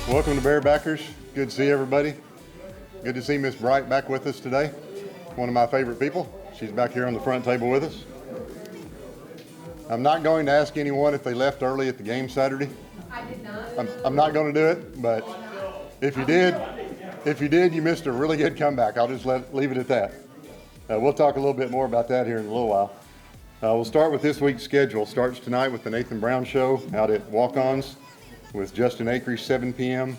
Welcome to Bearbackers. Good to see everybody. Good to see Miss Bright back with us today. One of my favorite people. She's back here on the front table with us. I'm not going to ask anyone if they left early at the game Saturday. I did not. I'm not going to do it, but if you did, you missed a really good comeback. I'll just leave it at that. We'll talk a little bit more about that here in a little while. We'll start with this week's schedule. Starts tonight with the Nathan Brown Show out at Walk-Ons with Justin Acree, 7 p.m.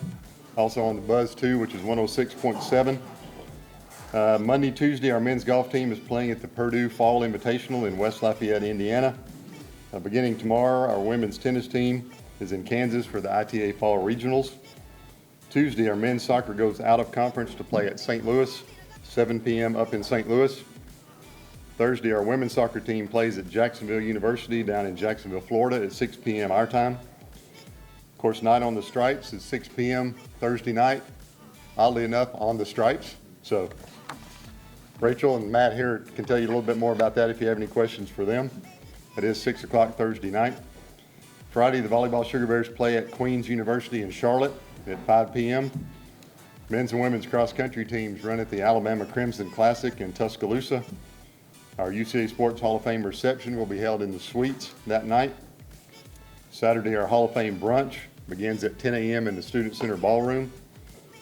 Also on the Buzz 2, which is 106.7. Monday, Tuesday, our men's golf team is playing at the Purdue Fall Invitational in West Lafayette, Indiana. Beginning tomorrow, our women's tennis team is in Kansas for the ITA Fall Regionals. Tuesday, our men's soccer goes out of conference to play at St. Louis, 7 p.m. up in St. Louis. Thursday, our women's soccer team plays at Jacksonville University down in Jacksonville, Florida at 6 p.m. our time. Of course, Night on the Stripes is 6 p.m. Thursday night, oddly enough, on the Stripes. So Rachel and Matt here can tell you a little bit more about that if you have any questions for them. It is 6 o'clock Thursday night. Friday, the Volleyball Sugar Bears play at Queens University in Charlotte at 5 p.m. Men's and women's cross-country teams run at the Alabama Crimson Classic in Tuscaloosa. Our UCA Sports Hall of Fame reception will be held in the suites that night. Saturday, our Hall of Fame brunch begins at 10 a.m. in the Student Center Ballroom.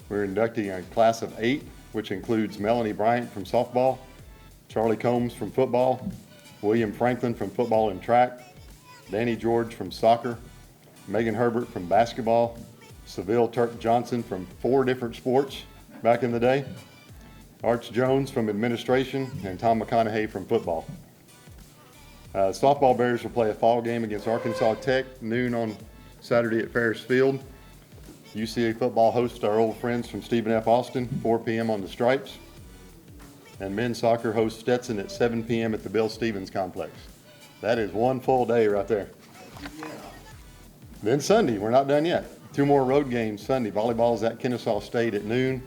We're inducting a class of 8, which includes Melanie Bryant from softball, Charlie Combs from football, William Franklin from football and track, Danny George from soccer, Megan Herbert from basketball, Seville Turk Johnson from 4 different sports back in the day, Arch Jones from administration, and Tom McConaughey from football. Softball Bears will play a fall game against Arkansas Tech noon on Saturday at Ferris Field. UCA football hosts our old friends from Stephen F. Austin, 4 p.m. on the Stripes. And men's soccer hosts Stetson at 7 p.m. at the Bill Stevens Complex. That is one full day right there. Yeah. Then Sunday, we're not done yet. 2 more road games Sunday. Volleyball is at Kennesaw State at noon,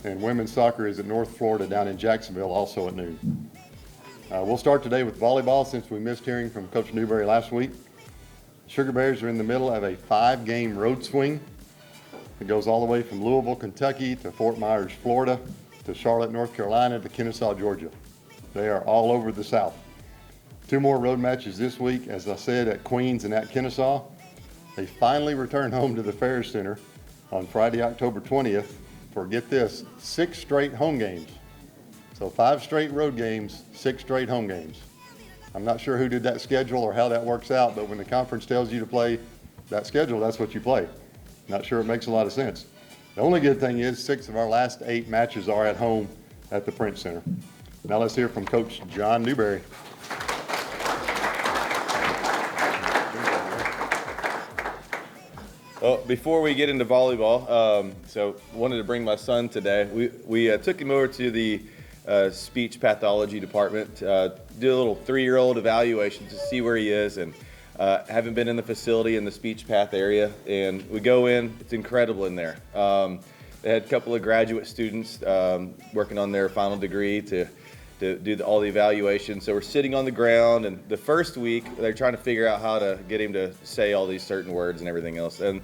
and women's soccer is at North Florida down in Jacksonville also at noon. We'll start today with volleyball since we missed hearing from Coach Newberry last week. Sugar Bears are in the middle of a 5-game road swing. It goes all the way from Louisville, Kentucky to Fort Myers, Florida, to Charlotte, North Carolina, to Kennesaw, Georgia. They are all over the South. 2 more road matches this week, as I said, at Queens and at Kennesaw. They finally return home to the Ferris Center on Friday, October 20th for, get this, 6 straight home games. So 5 straight road games, 6 straight home games. I'm not sure who did that schedule or how that works out, but when the conference tells you to play that schedule, that's what you play. Not sure it makes a lot of sense. The only good thing is 6 of our last 8 matches are at home at the Prince Center. Now let's hear from Coach John Newberry. Well, before we get into volleyball, so wanted to bring my son today. We took him over to the speech pathology department, do a little 3-year-old evaluation to see where he is, and haven't been in the facility in the speech path area, and we go in, it's incredible in there. They had a couple of graduate students working on their final degree to do all the evaluations. So we're sitting on the ground, and the first week they're trying to figure out how to get him to say all these certain words and everything else. And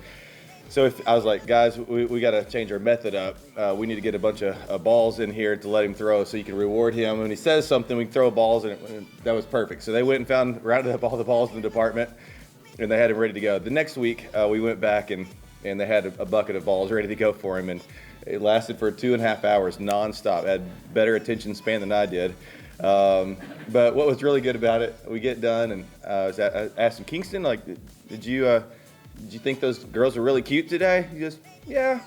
so I was like, guys, we got to change our method up. We need to get a bunch of balls in here to let him throw so you can reward him. When he says something, we can throw balls, and that was perfect. So they went and rounded up all the balls in the department, and they had him ready to go. The next week, we went back, and they had a bucket of balls ready to go for him. And it lasted for 2.5 hours nonstop. Had better attention span than I did. But what was really good about it, we get done, and I asked him, Kingston, like, did you think those girls were really cute today? He goes, yeah.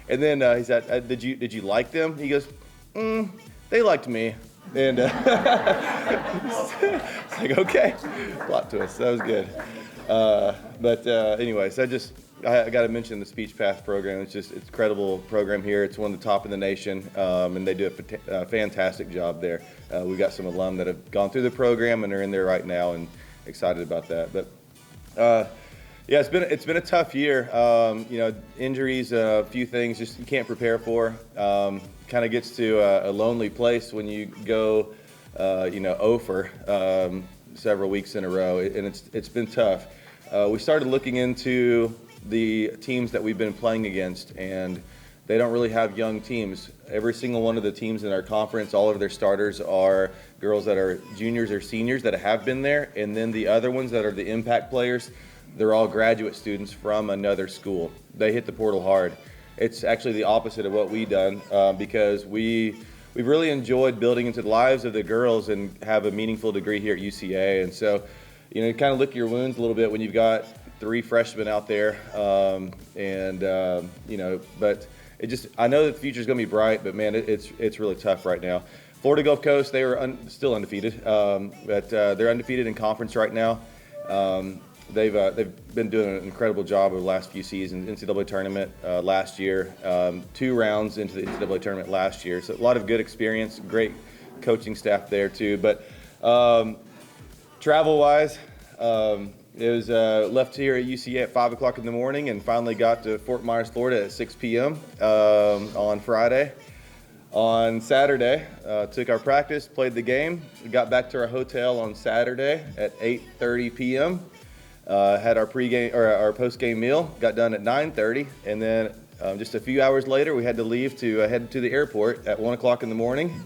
And then he said, did you like them? He goes, they liked me. And it's like, okay, plot twist. That was good. Anyways, I got to mention the Speech Path program. It's an incredible program here. It's one of the top in the nation, and they do a fantastic job there. We've got some alum that have gone through the program and are in there right now, and excited about that. But yeah, it's been a tough year. Injuries, a few things just you can't prepare for. Kind of gets to a lonely place when you go, 0 for several weeks in a row, and it's been tough. We started looking into the teams that we've been playing against, and they don't really have young teams. Every single one of the teams in our conference, all of their starters are girls that are juniors or seniors that have been there, and then the other ones that are the impact players, they're all graduate students from another school. They hit the portal hard. It's actually the opposite of what we've done because we've really enjoyed building into the lives of the girls and have a meaningful degree here at UCA. And so, you kind of lick your wounds a little bit when you've got 3 freshmen out there, but I know that the future is going to be bright, but man, it's really tough right now. Florida Gulf Coast, they were still undefeated, but they're undefeated in conference right now. They've been doing an incredible job over the last few seasons. NCAA tournament last year, 2 rounds into the NCAA tournament last year. So a lot of good experience, great coaching staff there too. But travel-wise, it was left here at UCA at 5 o'clock in the morning and finally got to Fort Myers, Florida at 6 p.m. On Friday. On Saturday, took our practice, played the game. We got back to our hotel on Saturday at 8:30 p.m. Had our pregame or our postgame meal. Got done at 9:30, and then just a few hours later, we had to leave to head to the airport at 1 o'clock in the morning.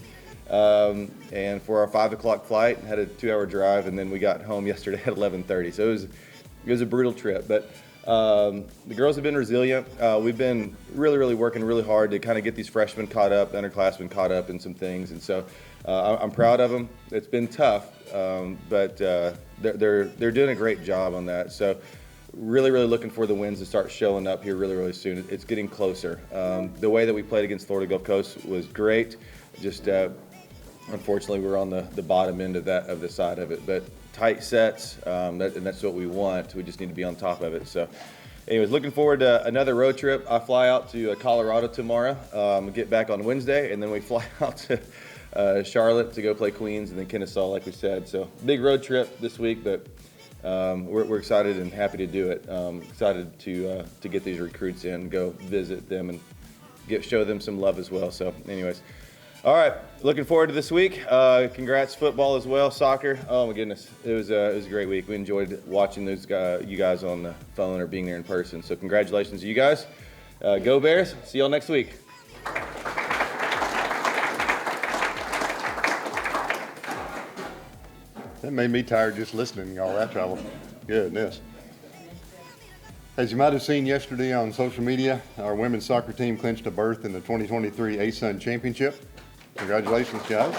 And for our 5 o'clock flight, had a 2-hour drive, and then we got home yesterday at 11:30. So it was a brutal trip, but the girls have been resilient. We've been really working really hard to kind of get these freshmen caught up, underclassmen caught up in some things, and so I'm proud of them. It's been tough, but they're doing a great job on that. So really looking for the wins to start showing up here really soon. It's getting closer. The way that we played against Florida Gulf Coast was great. Just unfortunately, we're on the bottom end of the side of it, but tight sets, and that's what we want. We just need to be on top of it. So anyways, looking forward to another road trip. I fly out to Colorado tomorrow, get back on Wednesday, and then we fly out to Charlotte to go play Queens and then Kennesaw, like we said. So big road trip this week, but we're excited and happy to do it. Excited to get these recruits in, go visit them, and show them some love as well. So anyways. All right, looking forward to this week. Congrats football as well, soccer. Oh my goodness, it was a great week. We enjoyed watching you guys on the phone or being there in person. So congratulations to you guys. Go Bears. See y'all next week. That made me tired just listening to all that travel. Goodness. As you might have seen yesterday on social media, our women's soccer team clinched a berth in the 2023 ASUN Championship. Congratulations, guys.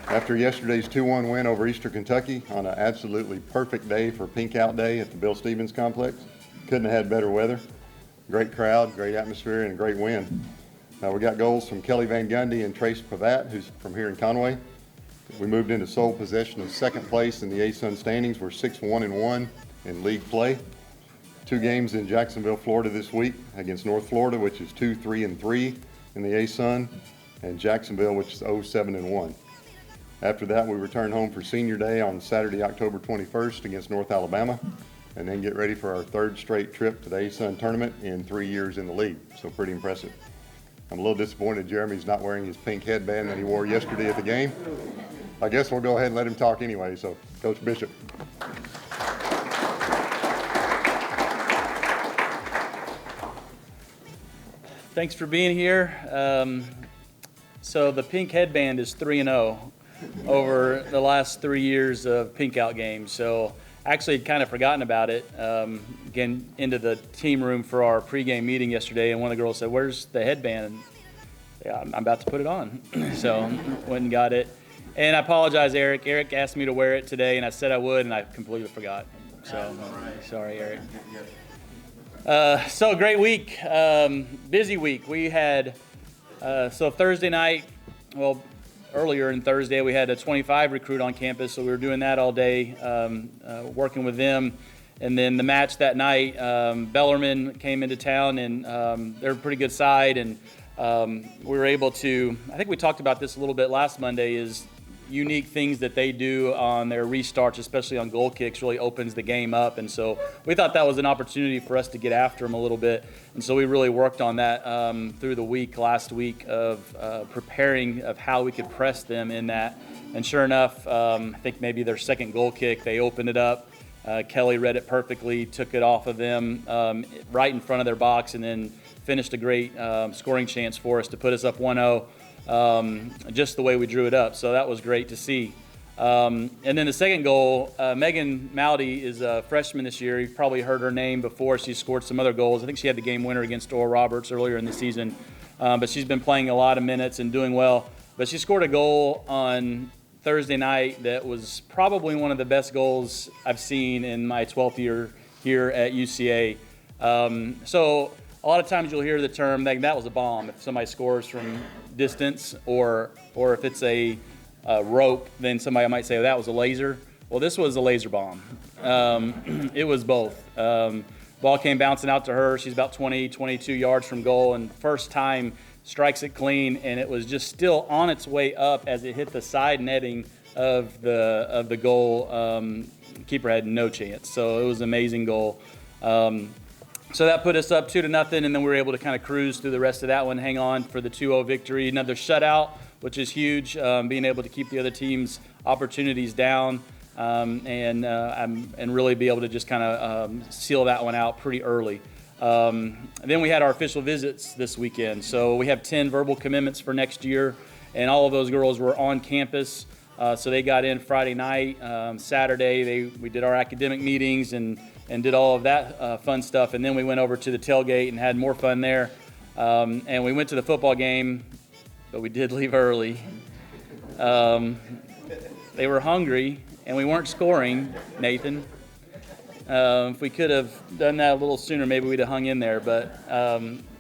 After yesterday's 2-1 win over Eastern Kentucky on an absolutely perfect day for Pink Out Day at the Bill Stevens Complex, couldn't have had better weather. Great crowd, great atmosphere, and a great win. We got goals from Kelly Van Gundy and Trace Pavat, who's from here in Conway. We moved into sole possession of second place in the ASUN standings. We're 6-1-1 in league play. 2 games in Jacksonville, Florida this week against North Florida, which is 2-3-3 in the ASUN, and Jacksonville, which is 0-7-1. After that, we return home for Senior Day on Saturday, October 21st against North Alabama, and then get ready for our 3rd straight trip to the ASUN tournament in 3 years in the league. So pretty impressive. I'm a little disappointed Jeremy's not wearing his pink headband that he wore yesterday at the game. I guess we'll go ahead and let him talk anyway. So, Coach Bishop. Thanks for being here. So the pink headband is 3-0 over the last 3 years of pink out games. So actually had kind of forgotten about it. Again, into the team room for our pregame meeting yesterday, and one of the girls said, "Where's the headband?" And, yeah, I'm about to put it on. So went and got it. And I apologize, Eric. Eric asked me to wear it today, and I said I would, and I completely forgot. So sorry, Eric. So great week, busy week. We had, so Thursday night, well, earlier in Thursday, we had a 25 recruit on campus, so we were doing that all day, working with them. And then the match that night, Bellarmine came into town, and they're a pretty good side, and we were able to, I think we talked about this a little bit last Monday, is unique things that they do on their restarts, especially on goal kicks, really opens the game up. And so we thought that was an opportunity for us to get after them a little bit. And so we really worked on that through the week, last week, of preparing of how we could press them in that. And sure enough, I think maybe their second goal kick, they opened it up. Kelly read it perfectly, took it off of them right in front of their box, and then finished a great scoring chance for us to put us up 1-0 just the way we drew it up. So that was great to see. And then the second goal, Megan Mowdy is a freshman this year. You've probably heard her name before. She scored some other goals. I think she had the game winner against Oral Roberts earlier in the season. But she's been playing a lot of minutes and doing well. But she scored a goal on Thursday night that was probably one of the best goals I've seen in my 12th year here at UCA. So a lot of times you'll hear the term, that was a bomb, if somebody scores from distance, or if it's a rope, then somebody might say, oh, that was a laser. Well, this was a laser bomb. It was both. Ball came bouncing out to her. She's about 22 yards from goal, and first time strikes it clean, and it was just still on its way up as it hit the side netting of the goal. Keeper had no chance, so it was an amazing goal. So that put us up 2-0, and then we were able to kind of cruise through the rest of that one, hang on for the 2-0 victory. Another shutout, which is huge, being able to keep the other team's opportunities down, and really be able to just kind of seal that one out pretty early. Then we had our official visits this weekend. So we have 10 verbal commitments for next year, and all of those girls were on campus. So they got in Friday night. Saturday, we did our academic meetings and did all of that fun stuff. And then we went over to the tailgate and had more fun there. And we went to the football game, but we did leave early. They were hungry, and we weren't scoring, Nathan. If we could have done that a little sooner, maybe we'd have hung in there. But,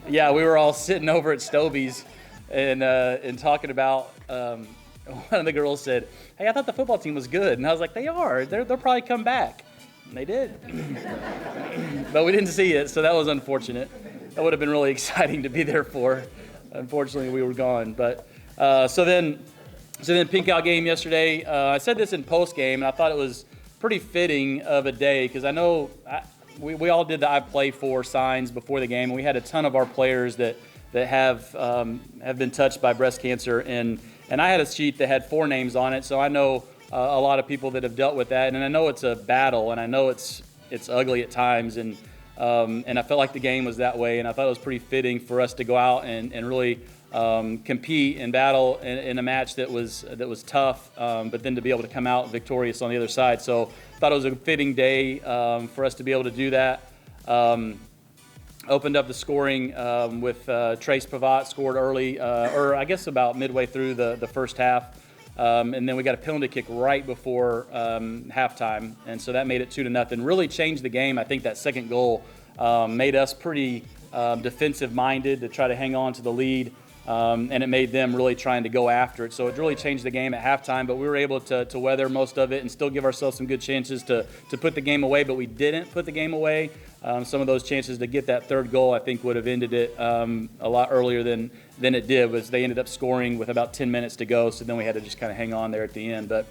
yeah, we were all sitting over at Stobie's and talking about one of the girls said, hey, I thought the football team was good. And I was like, they are. They'll probably come back. And they did. But we didn't see it, so that was unfortunate. That would have been really exciting to be there for. Unfortunately, we were gone. But so then pink out game yesterday. I said this in post game, and I thought it was pretty fitting of a day because I know we all did the I play for signs before the game, and we had a ton of our players that have been touched by breast cancer, and I had a sheet that had 4 names on it, so I know a lot of people that have dealt with that, and I know it's a battle, and I know it's ugly at times, and I felt like the game was that way, and I thought it was pretty fitting for us to go out and really compete and battle in a match that was tough, but then to be able to come out victorious on the other side. So I thought it was a fitting day for us to be able to do that. Opened up the scoring with Trace Pavat scored early, or I guess about midway through the first half. And then we got a penalty kick right before halftime, and so that made it 2-0. Really changed the game. I think that second goal made us pretty defensive-minded to try to hang on to the lead, and it made them really trying to go after it. So it really changed the game at halftime, but we were able to weather most of it and still give ourselves some good chances to put the game away, but we didn't put the game away. Some of those chances to get that third goal, I think, would have ended it a lot earlier than it did, was they ended up scoring with about 10 minutes to go, so then we had to just kind of hang on there at the end. But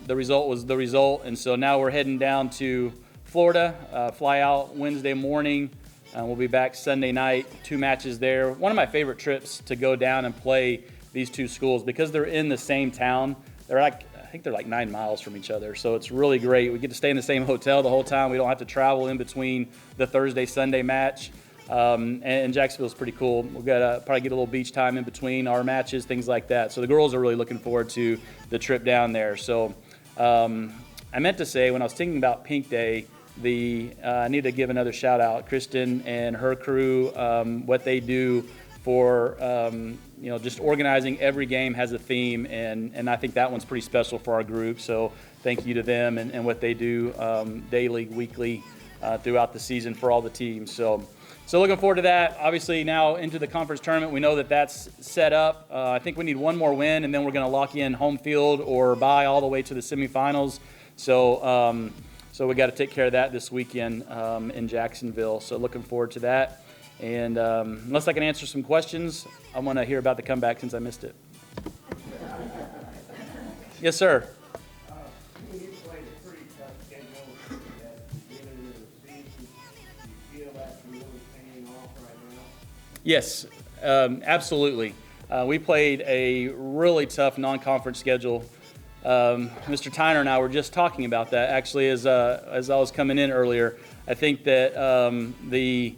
the result was the result, and so now we're heading down to Florida, fly out Wednesday morning. We'll be back Sunday night, 2 matches there. One of my favorite trips to go down and play these 2 schools because they're in the same town. I think they're like 9 miles from each other, so it's really great. We get to stay in the same hotel the whole time. We don't have to travel in between the Thursday-Sunday match. And Jacksonville's pretty cool. We'll probably get a little beach time in between our matches, things like that. So the girls are really looking forward to the trip down there. So I meant to say, when I was thinking about Pink Day, I need to give another shout out. Kristen and her crew, what they do for just organizing every game has a theme, and I think that one's pretty special for our group. So thank you to them and what they do daily, weekly, throughout the season for all the teams. So looking forward to that. Obviously now into the conference tournament, we know that that's set up. I think we need one more win, and then we're going to lock in home field or bye all the way to the semifinals. So we got to take care of that this weekend in Jacksonville. So looking forward to that. And unless I can answer some questions, I want to hear about the comeback since I missed it. Yes, sir. You played a pretty tough schedule at the beginning of the season. Do you feel that's really paying off right now? Yes, absolutely. We played a really tough non-conference schedule Mr. Tyner and I were just talking about that actually as I was coming in earlier. I think that the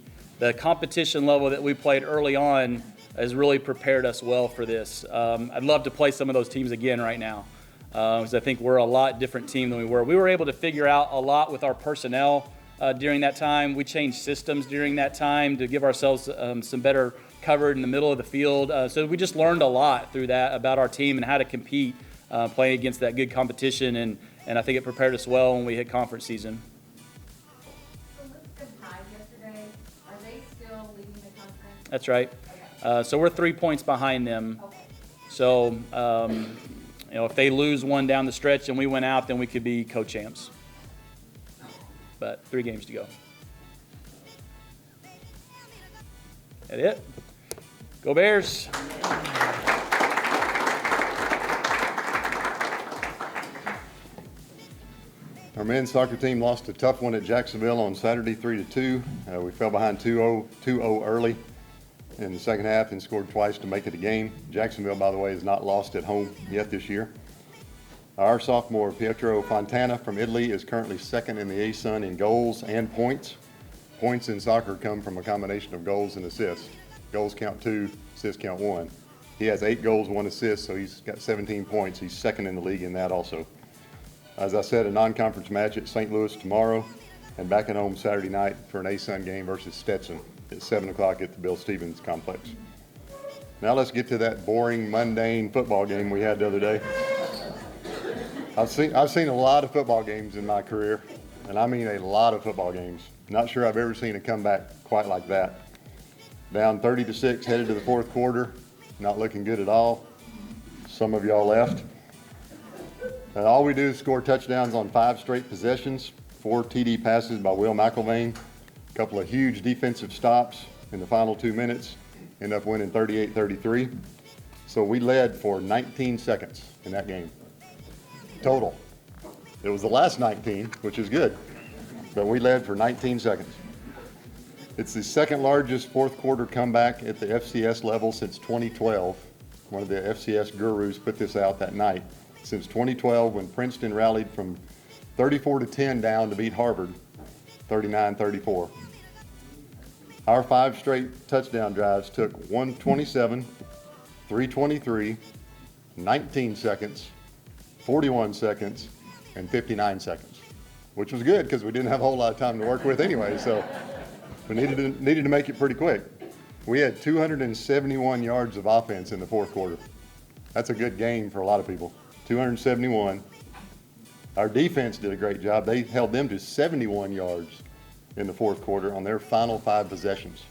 competition level that we played early on has really prepared us well for this. I'd love to play some of those teams again right now, because I think we're a lot different team than we were. We were able to figure out a lot with our personnel during that time. We changed systems during that time to give ourselves some better cover in the middle of the field. So we just learned a lot through that about our team and how to compete, playing against that good competition, and I think it prepared us well when we hit conference season. So Lipscomb tied yesterday. Are they still leading the conference? That's right. Okay. So we're 3 points behind them. Okay. So, if they lose one down the stretch and we went out, then we could be co-champs. But 3 games to go. That it? Go Bears. Our men's soccer team lost a tough one at Jacksonville on Saturday, 3-2. We fell behind 2-0 early in the second half and scored twice to make it a game. Jacksonville, by the way, has not lost at home yet this year. Our sophomore, Pietro Fontana from Italy, is currently second in the A-Sun in goals and points. Points in soccer come from a combination of goals and assists. Goals count 2, assists count 1. He has 8 goals, 1 assist, so he's got 17 points. He's second in the league in that also. As I said, a non-conference match at St. Louis tomorrow, and back at home Saturday night for an A-Sun game versus Stetson at 7 o'clock at the Bill Stevens Complex. Now let's get to that boring, mundane football game we had the other day. I've seen a lot of football games in my career, and I mean a lot of football games. Not sure I've ever seen a comeback quite like that. Down 30-6, headed to the fourth quarter, not looking good at all. Some of y'all left. All we do is score touchdowns on 5 straight possessions, 4 TD passes by Will McIlvain, a couple of huge defensive stops in the final 2 minutes, end up winning 38-33. So we led for 19 seconds in that game, total. It was the last 19, which is good, but we led for 19 seconds. It's the second largest fourth quarter comeback at the FCS level since 2012. One of the FCS gurus put this out that night. Since 2012, when Princeton rallied from 34-10 down to beat Harvard, 39-34. Our 5 straight touchdown drives took 127, 323, 19 seconds, 41 seconds, and 59 seconds, which was good because we didn't have a whole lot of time to work with anyway, so we needed to make it pretty quick. We had 271 yards of offense in the fourth quarter. That's a good game for a lot of people. 271. Our defense did a great job. They held them to 71 yards in the fourth quarter on their final 5 possessions.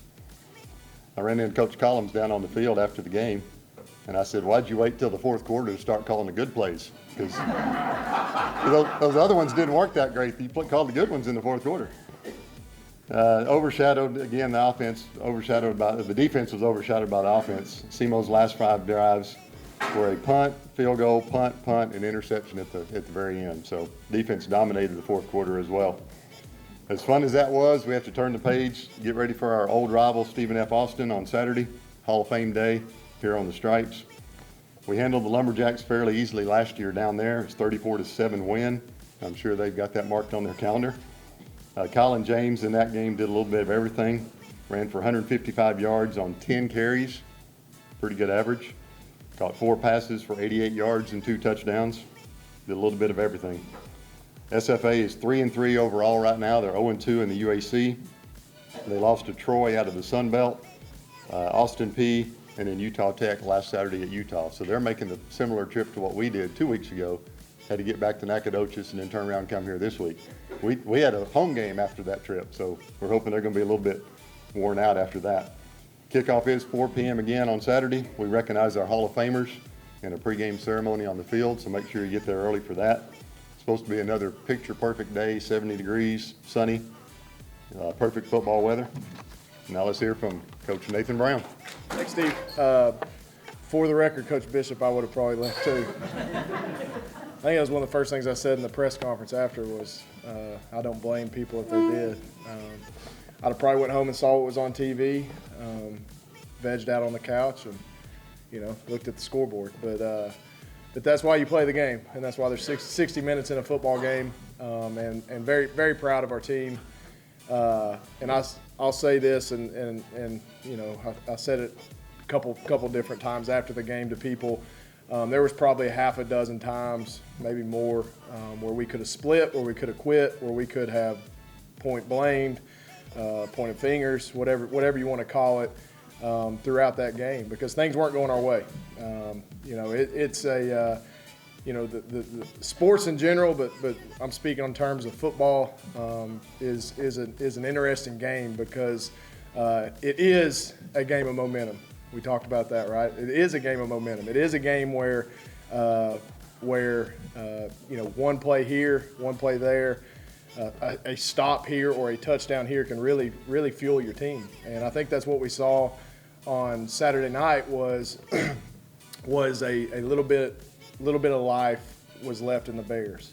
I ran into Coach Collins down on the field after the game, and I said, "Why'd you wait till the fourth quarter to start calling the good plays?" Because those other ones didn't work that great. You called the good ones in the fourth quarter. Overshadowed, again, the defense was overshadowed by the offense. SEMO's last 5 drives were a punt, field goal, punt, and interception at the very end. So defense dominated the fourth quarter as well. As fun as that was, we have to turn the page, get ready for our old rival, Stephen F. Austin, on Saturday, Hall of Fame Day, here on the Stripes. We handled the Lumberjacks fairly easily last year down there. It's 34-7 win. I'm sure they've got that marked on their calendar. Colin James in that game did a little bit of everything. Ran for 155 yards on 10 carries, pretty good average. Caught 4 passes for 88 yards and 2 touchdowns. Did a little bit of everything. SFA is 3-3 overall right now. They're 0-2 in the UAC. They lost to Troy out of the Sun Belt, Austin Peay, and then Utah Tech last Saturday at Utah. So they're making a similar trip to what we did 2 weeks ago. Had to get back to Nacogdoches and then turn around and come here this week. We had a home game after that trip, so we're hoping they're going to be a little bit worn out after that. Kickoff is 4 p.m. again on Saturday. We recognize our Hall of Famers in a pregame ceremony on the field, so make sure you get there early for that. It's supposed to be another picture-perfect day, 70 degrees, sunny, perfect football weather. Now let's hear from Coach Nathan Brown. Thanks, Steve. For the record, Coach Bishop, I would have probably left too. I think that was one of the first things I said in the press conference after was I don't blame people if they did. I'd have probably went home and saw what was on TV, vegged out on the couch, and looked at the scoreboard. But But that's why you play the game, and that's why there's 60 minutes in a football game, and very, very proud of our team. And I'll say this, and you know, I said it a couple different times after the game to people. There was probably a half a dozen times, maybe more, where we could have split, where we could have quit, where we could have point blamed, pointed fingers, whatever you want to call it, throughout that game, because things weren't going our way. You know, it's a you know, the sports in general, but I'm speaking on terms of football, is an interesting game because it is a game of momentum. We talked about that, right? It is a game of momentum. It is a game where you know, one play here, one play there, a stop here or a touchdown here can really fuel your team. And I think that's what we saw on Saturday night was a little bit of life was left in the Bears.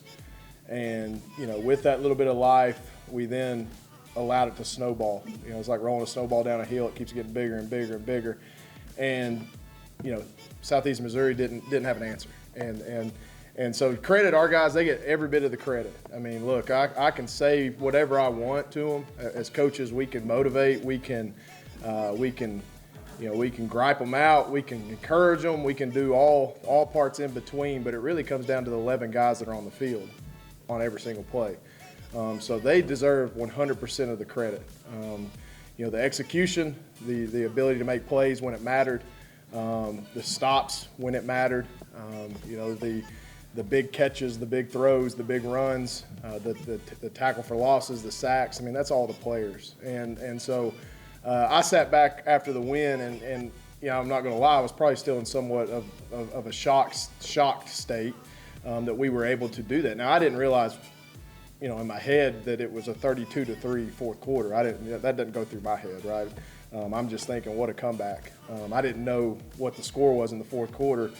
And, you know, with that little bit of life, we then allowed it to snowball. You know, it's like rolling a snowball down a hill. It keeps getting bigger and bigger and bigger. And, you know, Southeast Missouri didn't have an answer. And so credit our guys, they get every bit of the credit. I mean, look, I can say whatever I want to them. As coaches, we can motivate, we can gripe them out, we can encourage them, we can do all parts in between, but it really comes down to the 11 guys that are on the field on every single play. So they deserve 100% of the credit. You know, the execution, the ability to make plays when it mattered, the stops when it mattered, you know, the big catches, the big throws, the big runs, the tackle for losses, the sacks. I mean, that's all the players. And so I sat back after the win, and you know, I'm not going to lie, I was probably still in somewhat of a shocked state that we were able to do that. Now, I didn't realize, you know, in my head that it was a 32-3 fourth quarter. That doesn't go through my head, right? I'm just thinking, what a comeback. I didn't know what the score was in the fourth quarter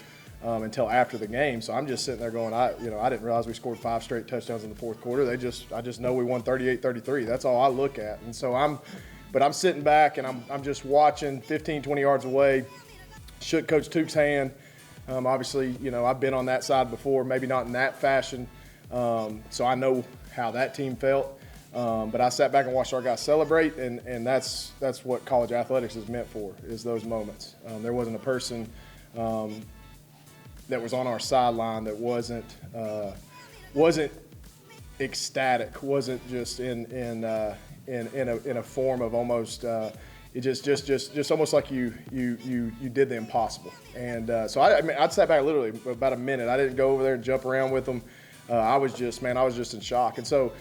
until after the game. So I'm just sitting there going, I didn't realize we scored 5 straight touchdowns in the fourth quarter. I just know we won 38-33. That's all I look at. And so I'm sitting back and I'm just watching 15, 20 yards away, shook Coach Tuke's hand. Obviously, you know, I've been on that side before, maybe not in that fashion. So I know how that team felt. But I sat back and watched our guys celebrate, and that's what college athletics is meant for, is those moments. There wasn't a person that was on our sideline that wasn't ecstatic, wasn't just in a form of almost it just almost like you did the impossible. And so I sat back literally about a minute. I didn't go over there and jump around with them. I was just in shock. And so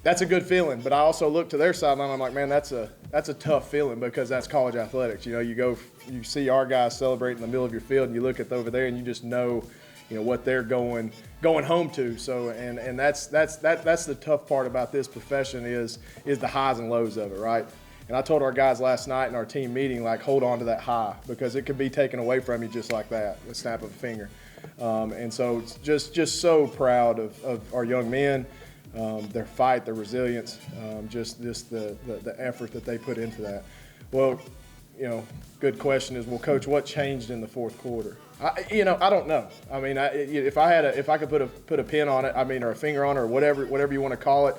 that's a good feeling. But I also look to their sideline. I'm like, man, that's a tough feeling, because that's college athletics. You know, you see our guys celebrate in the middle of your field, and you look at over there, and you just know, you know, what they're going home to. So and that's the tough part about this profession is the highs and lows of it, right? And I told our guys last night in our team meeting, like, hold on to that high, because it could be taken away from you just like that, a snap of a finger. And so just so proud of our young men, their fight, their resilience, just the effort that they put into that. Well, you know, good question is, well, Coach, what changed in the fourth quarter? I don't know. I mean, if I could put a pin on it, I mean, or a finger on it, or whatever you want to call it,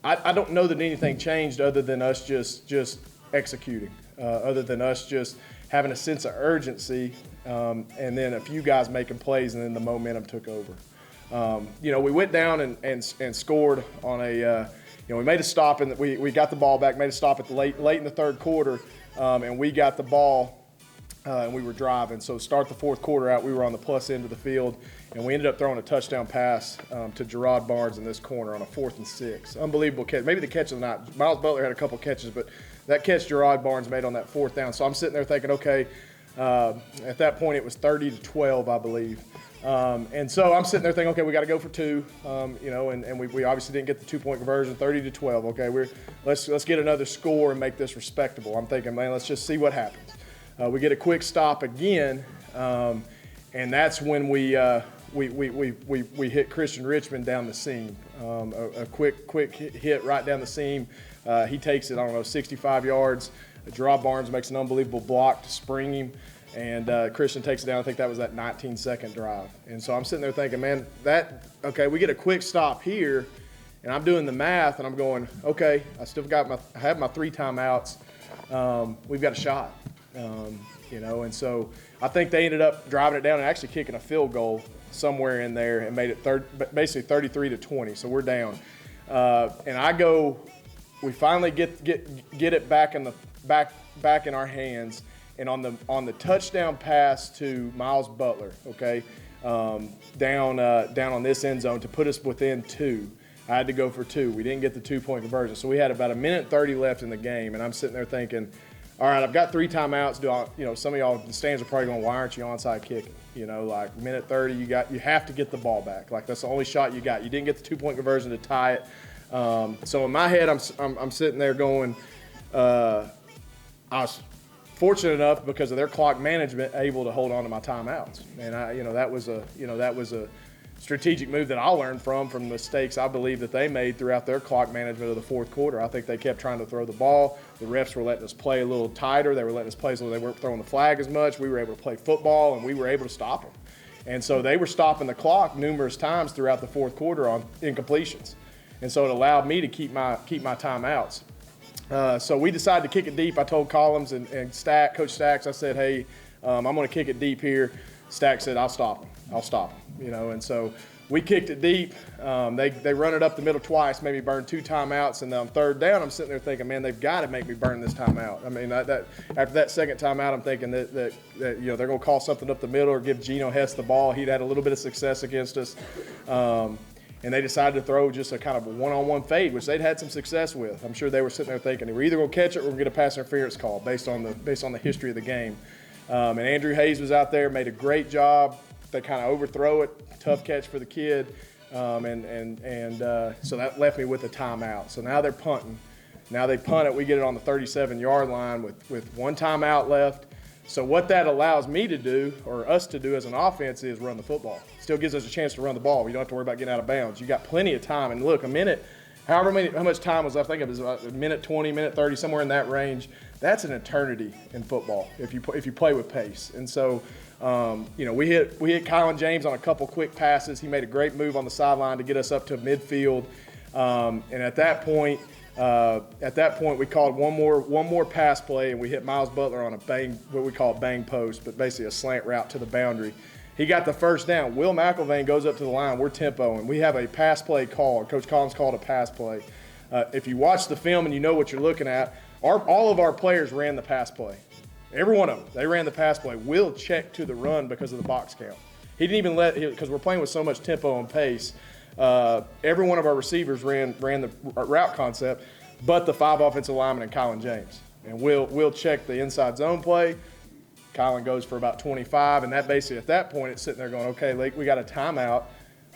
I don't know that anything changed other than us just executing, other than us just having a sense of urgency, and then a few guys making plays, and then the momentum took over. You know, we went down and scored on we made a stop, and we got the ball back, made a stop at the late in the third quarter, and we got the ball, and we were driving. So start the fourth quarter out, we were on the plus end of the field, and we ended up throwing a touchdown pass to Gerard Barnes in this corner on a 4th and 6. Unbelievable catch. Maybe the catch of the night. Miles Butler had a couple catches, but that catch Gerard Barnes made on that 4th down. So I'm sitting there thinking, okay, at that point it was 30-12, I believe. And so I'm sitting there thinking, okay, we got to go for 2, you know, and we obviously didn't get the 2-point conversion, 30-12. Okay, let's get another score and make this respectable. I'm thinking, man, let's just see what happens. We get a quick stop again, and that's when we hit Christian Richmond down the seam. A quick hit right down the seam. He takes it, 65 yards. Gerard Barnes makes an unbelievable block to spring him. And Christian takes it down. I think that was that 19-second drive. And so I'm sitting there thinking, man, okay, we get a quick stop here, and I'm doing the math, and I'm going, okay, I have my 3 timeouts. We've got a shot, and so I think they ended up driving it down and actually kicking a field goal somewhere in there and made it basically 33-20. So we're down, and we finally get it back in our hands. And on the touchdown pass to Miles Butler, okay, down on this end zone to put us within 2. I had to go for 2. We didn't get the 2-point conversion, so we had about 1:30 left in the game, and I'm sitting there thinking, all right, I've got 3 timeouts. Some of y'all in the stands are probably going, why aren't you onside kicking? Like 1:30, you have to get the ball back. Like that's the only shot you got. You didn't get the 2-point conversion to tie it. So in my head, I'm sitting there going, I was fortunate enough because of their clock management able to hold on to my timeouts, and that was a strategic move that I learned from mistakes I believe that they made throughout their clock management of the fourth quarter. I think they kept trying to throw the ball. The refs were letting us play a little tighter. They were letting us play so they weren't throwing the flag as much. We were able to play football, and we were able to stop them. And so they were stopping the clock numerous times throughout the fourth quarter on incompletions, and so it allowed me to keep my timeouts. So we decided to kick it deep. I told Collins and Coach Stacks, I said, hey, I'm going to kick it deep here. Stacks said, I'll stop him. And so we kicked it deep. They run it up the middle twice, made me burn 2 timeouts, and then on 3rd down, I'm sitting there thinking, man, they've got to make me burn this timeout. I mean, after that second timeout, I'm thinking that they're going to call something up the middle or give Geno Hess the ball. He'd had a little bit of success against us. And they decided to throw just a kind of a one-on-one fade, which they'd had some success with. I'm sure they were sitting there thinking, we're either going to catch it or we're going to get a pass interference call based on the history of the game. And Andrew Hayes was out there, made a great job. They kind of overthrow it, tough catch for the kid. So that left me with a timeout. So now they're punting. Now they punt it. We get it on the 37-yard line with 1 timeout left. So what that allows me to do, or us to do as an offense, is run the football. Still gives us a chance to run the ball. We don't have to worry about getting out of bounds. You got plenty of time. And look, how much time was left? I think it was about 1:20, 1:30, somewhere in that range. That's an eternity in football if you play with pace. And so, we hit Kylan James on a couple quick passes. He made a great move on the sideline to get us up to midfield. And at that point, we called one more pass play, and we hit Miles Butler on what we call a bang post, but basically a slant route to the boundary. He got the 1st down. Will McIlvain goes up to the line. We're tempo, and we have a pass play called. Coach Collins called a pass play. If you watch the film and you know what you're looking at, all of our players ran the pass play. Every one of them, they ran the pass play. Will checked to the run because of the box count. He didn't even because we're playing with so much tempo and pace. Every one of our receivers ran the route concept, but the 5 offensive linemen and Kylan James. And we'll check the inside zone play. Kylan goes for about 25, and that basically at that point it's sitting there going, okay, we got a timeout.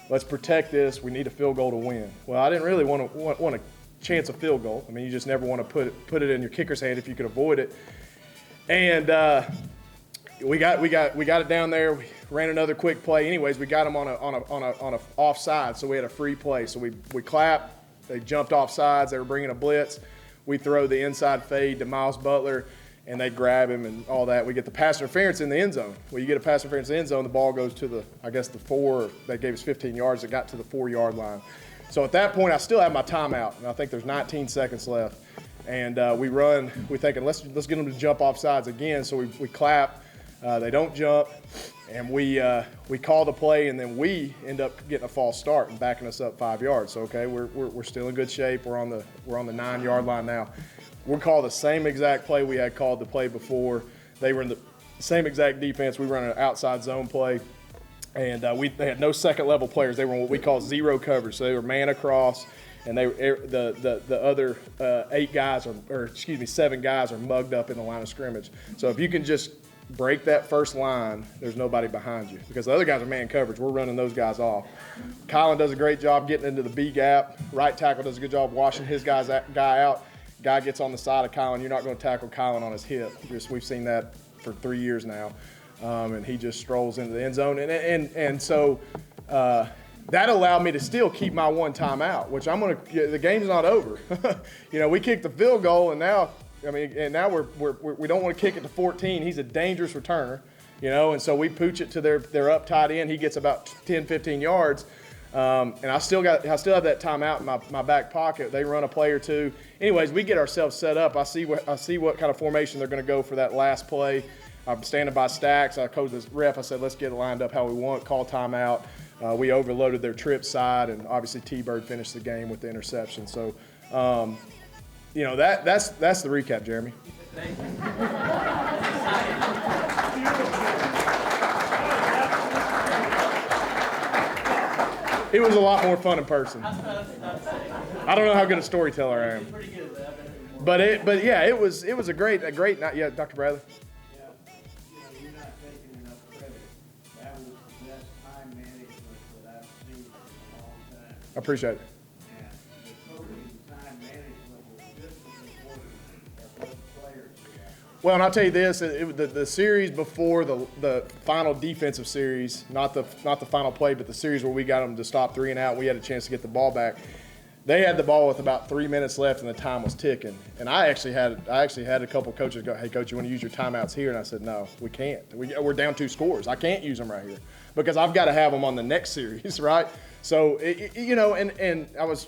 Let's protect this. We need a field goal to win. Well, I didn't really want a chance of field goal. I mean, you just never want to put it in your kicker's hand if you could avoid it. And we got it down there. We ran another quick play. Anyways, we got them on a offside, so we had a free play. So we clapped. They jumped off sides. They were bringing a blitz. We throw the inside fade to Miles Butler, and they grab him and all that. We get the pass interference in the end zone. Well, you get a pass interference in the end zone, the ball goes to the 4. They gave us 15 yards. It got to the 4-yard line. So at that point, I still have my timeout, and I think there's 19 seconds left. And we run. We're thinking, let's get them to jump off sides again. So we clap. They don't jump, and we call the play, and then we end up getting a false start and backing us up 5 yards. So okay, we're still in good shape. We're on the 9-yard line now. We'll call the same exact play we had called the play before. They were in the same exact defense. We run an outside zone play, and they had no second-level players. They were what we call zero coverage. So they were man across, and the other 7 guys are mugged up in the line of scrimmage. So if you can just break that first line, there's nobody behind you because the other guys are man coverage. We're running those guys off. Colin does a great job getting into the B gap. Right tackle does a good job washing his guy out. Guy gets on the side of Colin. You're not going to tackle Colin on his hip. We've seen that for 3 years now, and he just strolls into the end zone. And so that allowed me to still keep my 1 timeout, which the game's not over. We kicked the field goal, and now we don't want to kick it to 14. He's a dangerous returner. And so we pooch it to their up tight end. He gets about 10, 15 yards. And I still have that timeout in my back pocket. They run a play or two. Anyways, we get ourselves set up. I see what kind of formation they're going to go for that last play. I'm standing by stacks. I coached the ref. I said, let's get it lined up how we want. Call timeout. We overloaded their trip side, and obviously T-Bird finished the game with the interception. So, that's the recap, Jeremy. Thank you. It was a lot more fun in person. I don't know how good a storyteller I am. Pretty good, But yeah, it was a great night. Yeah, Dr. Bradley. Yeah, you're not taking enough credit. That was the best time management that I've seen in a long time. I appreciate it. And the coaching time management was just as important as what players had. Well, and I'll tell you this: the series before the final defensive series, not the final play, but the series where we got them to stop 3 and out, we had a chance to get the ball back. They had the ball with about 3 minutes left, and the time was ticking. And I actually had a couple coaches go, "Hey, coach, you want to use your timeouts here?" And I said, "No, we can't. We're down 2 scores. I can't use them right here because I've got to have them on the next series, right?" So and I was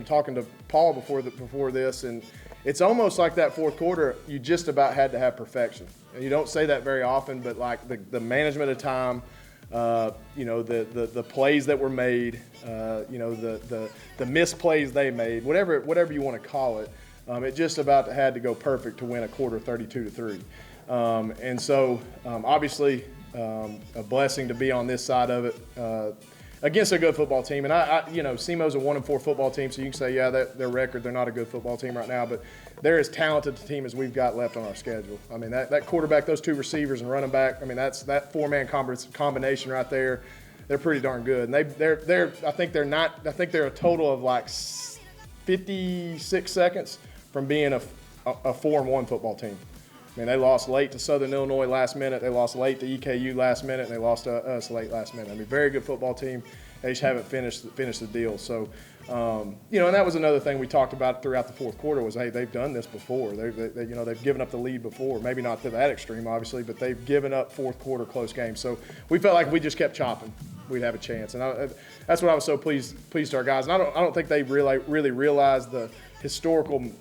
talking to Paul before this, and it's almost like that fourth quarter, you just about had to have perfection. And you don't say that very often, but like the management of time, the plays that were made, the misplays they made, whatever you want to call it, it just about had to go perfect to win a quarter 32-3. And so obviously a blessing to be on this side of it. Against a good football team, and SEMO's a 1-4 football team, so you can say, yeah, their record, they're not a good football team right now, but they're as talented a team as we've got left on our schedule. I mean, that quarterback, those 2 receivers and running back, I mean, that 4-man combination right there, they're pretty darn good. And I think they're a total of like 56 seconds from being a 4-1 football team. I mean, they lost late to Southern Illinois last minute. They lost late to EKU last minute, and they lost to us late last minute. I mean, very good football team. They just haven't finished the deal. So, and that was another thing we talked about throughout the fourth quarter was, hey, they've done this before. They've given up the lead before. Maybe not to that extreme, obviously, but they've given up fourth quarter close games. So we felt like if we just kept chopping, we'd have a chance. And that's what I was so pleased to our guys. And I don't think they really realized the historical,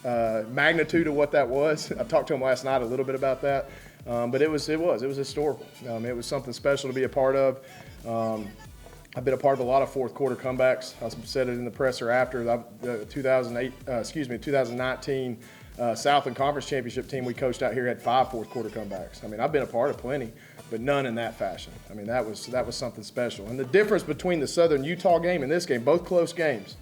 magnitude of what that was. I talked to them last night a little bit about that, but it was historical. It was something special to be a part of. I've been a part of a lot of fourth quarter comebacks. I said it in the presser after the 2019 Southland Conference Championship team we coached out here had 5 fourth quarter comebacks. I mean, I've been a part of plenty, but none in that fashion. I mean, that was something special. And the difference between the Southern Utah game and this game, both close games.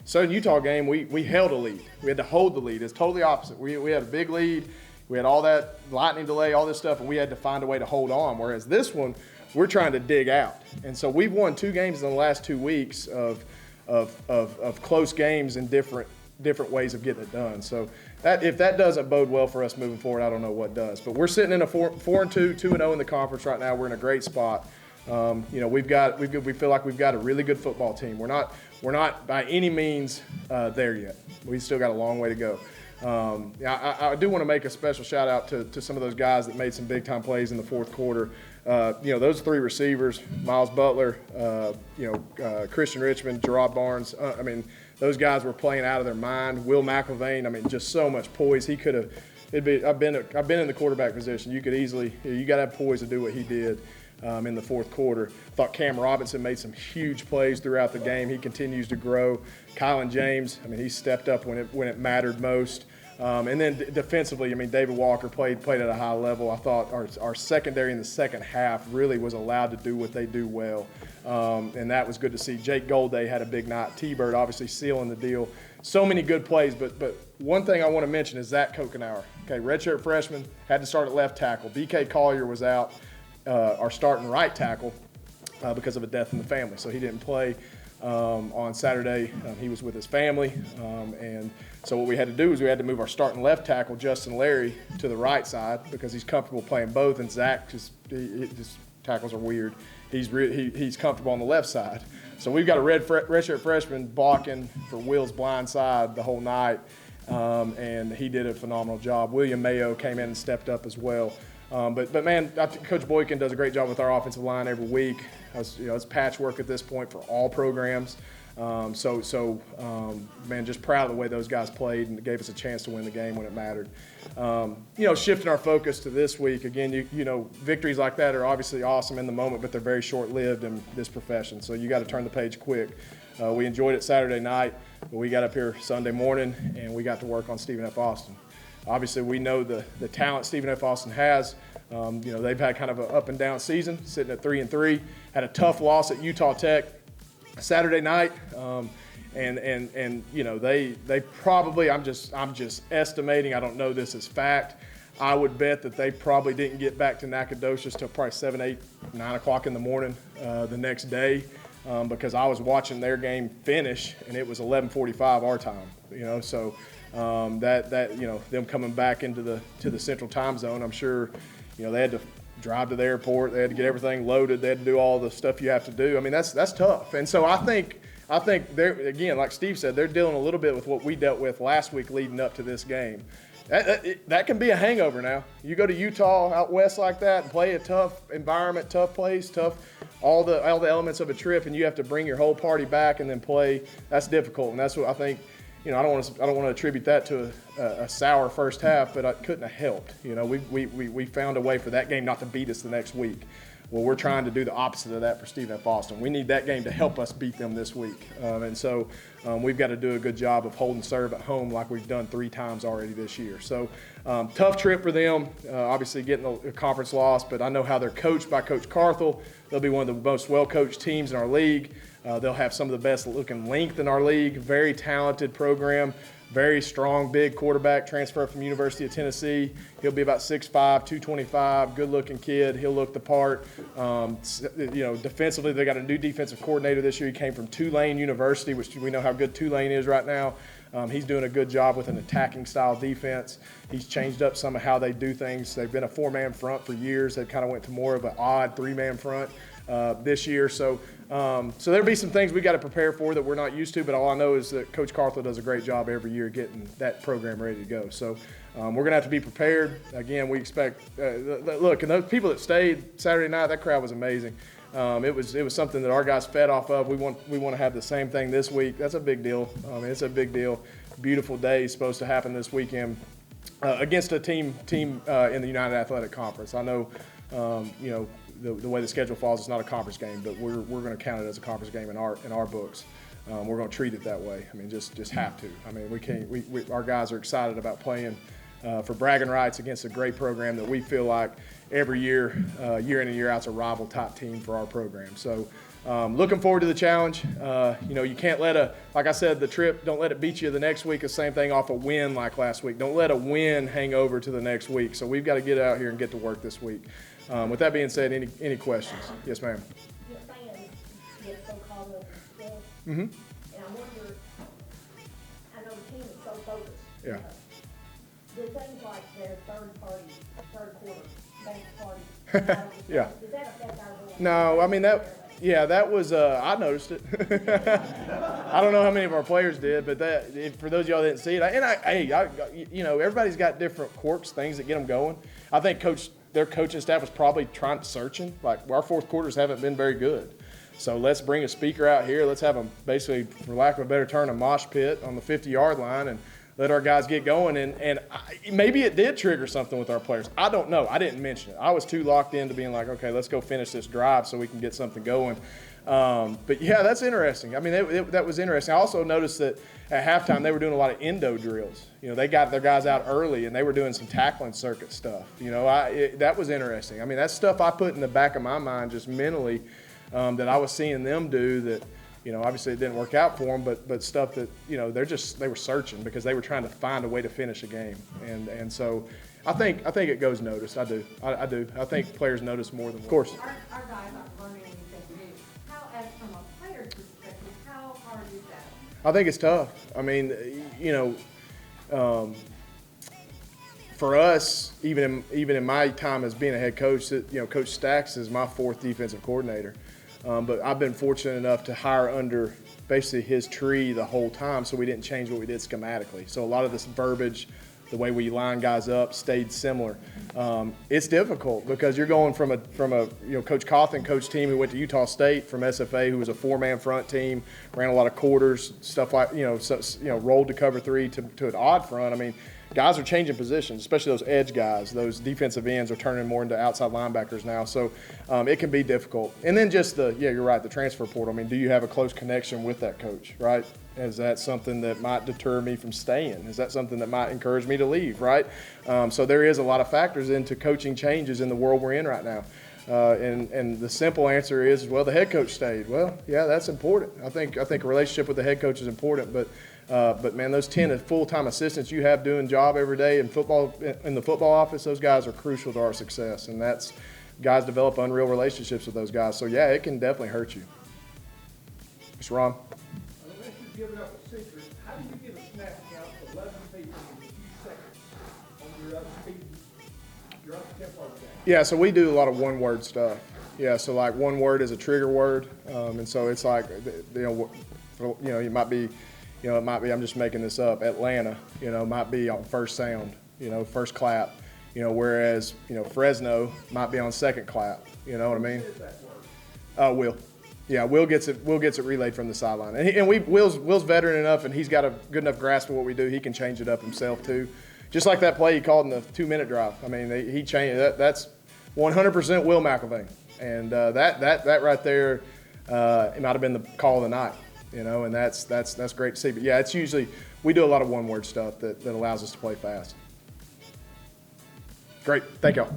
Southern Utah game, we held a lead. We had to hold the lead. It's totally opposite. We had a big lead. We had all that lightning delay, all this stuff, and we had to find a way to hold on. Whereas this one, we're trying to dig out. And so we've won 2 games in the last 2 weeks of close games in different ways of getting it done. So if that doesn't bode well for us moving forward, I don't know what does. But we're sitting in a 4-2, 2-0 in the conference right now. We're in a great spot. We feel like we've got a really good football team. We're not by any means there yet. We still got a long way to go. I do want to make a special shout out to some of those guys that made some big time plays in the fourth quarter. Those 3 receivers, Miles Butler, Christian Richmond, Gerard Barnes. Those guys were playing out of their mind. Will McIlvain, just so much poise. He could have. I've been in the quarterback position. You got to have poise to do what he did. In the fourth quarter. I thought Cam Robinson made some huge plays throughout the game. He continues to grow. Kylan James, he stepped up when it mattered most. And then defensively, David Walker played at a high level. I thought our secondary in the second half really was allowed to do what they do well. And that was good to see. Jake Golday had a big night. T-Bird obviously sealing the deal. So many good plays, but one thing I want to mention is Zach Kokenauer. Okay, redshirt freshman, had to start at left tackle. BK Collier was out. Our starting right tackle because of a death in the family. So he didn't play on Saturday. He was with his family. And so what we had to do is we had to move our starting left tackle, Justin Larry, to the right side because he's comfortable playing both. And Zach, his tackles are weird. He's comfortable on the left side. So we've got a redshirt freshman blocking for Will's blind side the whole night. And he did a phenomenal job. William Mayo came in and stepped up as well. But man, Coach Boykin does a great job with our offensive line every week. It's patchwork at this point for all programs. Man, just proud of the way those guys played and gave us a chance to win the game when it mattered. Shifting our focus to this week, again, victories like that are obviously awesome in the moment, but they're very short-lived in this profession. So you got to turn the page quick. We enjoyed it Saturday night, but we got up here Sunday morning and we got to work on Stephen F. Austin. Obviously, we know the talent Stephen F. Austin has. They've had kind of an up and down season, sitting at 3-3. Had a tough loss at Utah Tech Saturday night, they probably, I'm just estimating. I don't know this as fact. I would bet that they probably didn't get back to Nacogdoches till probably 7, 8, 9 o'clock in the morning the next day, because I was watching their game finish and it was 11:45 our time. Them coming back into the Central Time Zone, I'm sure, they had to drive to the airport. They had to get everything loaded. They had to do all the stuff you have to do. I mean, that's tough. And so I think they're, again, like Steve said, they're dealing a little bit with what we dealt with last week leading up to this game. That can be a hangover now. You go to Utah out west like that and play a tough environment, tough place, all the elements of a trip, and you have to bring your whole party back and then play. That's difficult, and that's what I think. I don't want to attribute that to a sour first half, but it couldn't have helped. We found a way for that game not to beat us the next week. Well, we're trying to do the opposite of that for Stephen F. Austin. We need that game to help us beat them this week. We've got to do a good job of holding serve at home like we've done 3 times already this year. So tough trip for them, obviously getting a conference loss, but I know how they're coached by Coach Carthel. They'll be one of the most well-coached teams in our league. They'll have some of the best looking length in our league, very talented program. Very strong, big quarterback, transfer from University of Tennessee. He'll be about 6'5", 225, good-looking kid. He'll look the part. Defensively, they got a new defensive coordinator this year. He came from Tulane University, which we know how good Tulane is right now. He's doing a good job with an attacking style defense. He's changed up some of how they do things. They've been a 4-man front for years. They kind of went to more of an odd 3-man front this year. So there'll be some things we got to prepare for that we're not used to, but all I know is that Coach Carthel does a great job every year getting that program ready to go. So we're going to have to be prepared. Again, we expect look, and those people that stayed Saturday night, that crowd was amazing. It was something that our guys fed off of. We want to have the same thing this week. That's a big deal. It's a big deal. Beautiful day supposed to happen this weekend against a team in the United Athletic Conference. I know, the way the schedule falls, it's not a conference game, but we're going to count it as a conference game in our books. We're going to treat it that way. Just have to. We can't. Our guys are excited about playing for bragging rights against a great program that we feel like every year, year in and year out, is a rival top team for our program. So looking forward to the challenge. You can't like I said, the trip, don't let it beat you the next week. The same thing off a win like last week. Don't let a win hang over to the next week. So we've got to get out here and get to work this week. With that being said, any questions? Yes, ma'am. Your fans get so caught up in stuff. Mm-hmm. And I wonder, I know the team is so focused. Yeah. Do things like their third quarter bank party. Yeah. Does that affect our ability? No, that was, I noticed it. I don't know how many of our players did, but for those of y'all that didn't see it, everybody's got different quirks, things that get them going. I think their coaching staff was probably searching. Like, our fourth quarters haven't been very good. So let's bring a speaker out here. Let's have them basically, for lack of a better term, a mosh pit on the 50-yard line and let our guys get going. And maybe it did trigger something with our players. I don't know. I didn't mention it. I was too locked into being like, okay, let's go finish this drive so we can get something going. But, yeah, that's interesting. That was interesting. I also noticed that at halftime they were doing a lot of endo drills. They got their guys out early, and they were doing some tackling circuit stuff. That was interesting. That's stuff I put in the back of my mind just mentally that I was seeing them do that, obviously it didn't work out for them, but stuff that, they were searching because they were trying to find a way to finish a game. And so I think it goes noticed. I do. I think players notice more than, of course. Our guys aren't learning anything new. As from a player's perspective, how hard is that? I think it's tough. For us, even in my time as being a head coach, Coach Stacks is my 4th defensive coordinator. But I've been fortunate enough to hire under basically his tree the whole time, so we didn't change what we did schematically. So a lot of this verbiage, the way we line guys up stayed similar. It's difficult because you're going from a Coach Cawthon coach team who went to Utah State, from SFA, who was a 4-man front team, ran a lot of quarters, stuff like rolled to cover 3 to an odd front. I mean, guys are changing positions, especially those edge guys. Those defensive ends are turning more into outside linebackers now, so it can be difficult. And then just you're right, the transfer portal. I mean, do you have a close connection with that coach, right? Is that something that might deter me from staying? Is that something that might encourage me to leave, right? So there is a lot of factors into coaching changes in the world we're in right now. And the simple answer is, well, the head coach stayed. Well, yeah, that's important. I think a relationship with the head coach is important, but man, those 10 full-time assistants you have doing job every day in the football office, those guys are crucial to our success, and that's guys develop unreal relationships with those guys. So yeah, it can definitely hurt you. Mr. Ron. Unless you're giving up a secret, how do you get a snap count of 11 people in a few seconds on your up-tempo game? Yeah, so we do a lot of one-word stuff. Yeah, so like one word is a trigger word, and so it's like, it might be, I'm just making this up, Atlanta, might be on first sound, first clap, whereas, Fresno might be on second clap, you know what I mean? Will. Yeah, Will gets it relayed from the sideline. And Will's veteran enough, and he's got a good enough grasp of what we do. He can change it up himself too. Just like that play he called in the 2-minute drive. I mean, he changed that. That's 100% Will McElvain. And that right there, it might have been the call of the night, and that's great to see. But yeah, it's usually, we do a lot of one-word stuff that allows us to play fast. Great, thank y'all.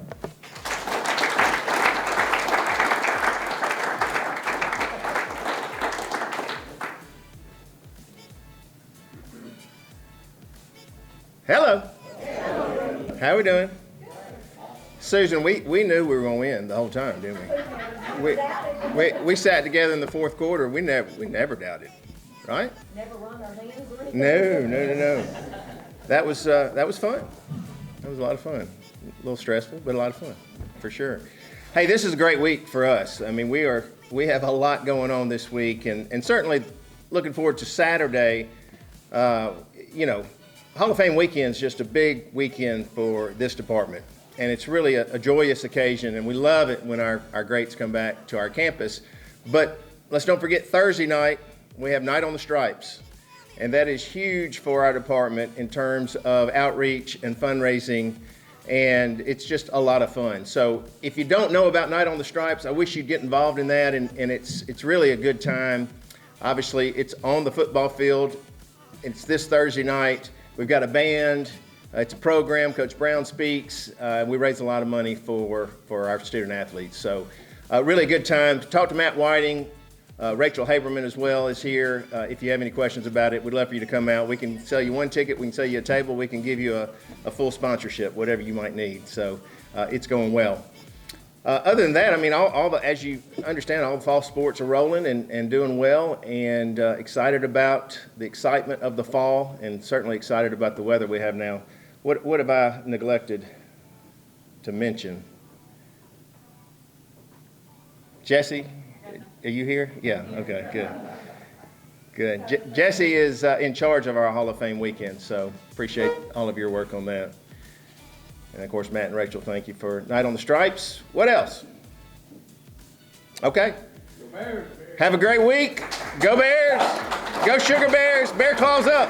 Hello. How we doing? Susan, we knew we were going to win the whole time, didn't we? We sat together in the fourth quarter. We never doubted, right? Never run our hands or anything? No. That was fun. That was a lot of fun. A little stressful, but a lot of fun, for sure. Hey, this is a great week for us. I mean, we have a lot going on this week, and certainly looking forward to Saturday. Hall of Fame weekend is just a big weekend for this department, and it's really a joyous occasion, and we love it when our greats come back to our campus. But let's don't forget Thursday night, we have Night on the Stripes, and that is huge for our department in terms of outreach and fundraising, and it's just a lot of fun. So if you don't know about Night on the Stripes, I wish you'd get involved in that, and it's really a good time. Obviously, it's on the football field. It's this Thursday night. We've got a band. It's a program. Coach Brown speaks. We raise a lot of money for our student athletes. So really good time. Talk to Matt Whiting. Rachel Haberman as well is here. If you have any questions about it, we'd love for you to come out. We can sell you one ticket. We can sell you a table. We can give you a full sponsorship, whatever you might need. So it's going well. Other than that, I mean, as you understand, all the fall sports are rolling and doing well, and excited about the excitement of the fall, and certainly excited about the weather we have now. What have I neglected to mention? Jesse, are you here? Yeah, okay, good. Jesse is in charge of our Hall of Fame weekend, so appreciate all of your work on that. And, of course, Matt and Rachel, thank you for Night on the Stripes. What else? Okay. Go Bears. Have a great week. Go Bears. Go Sugar Bears. Bear claws up.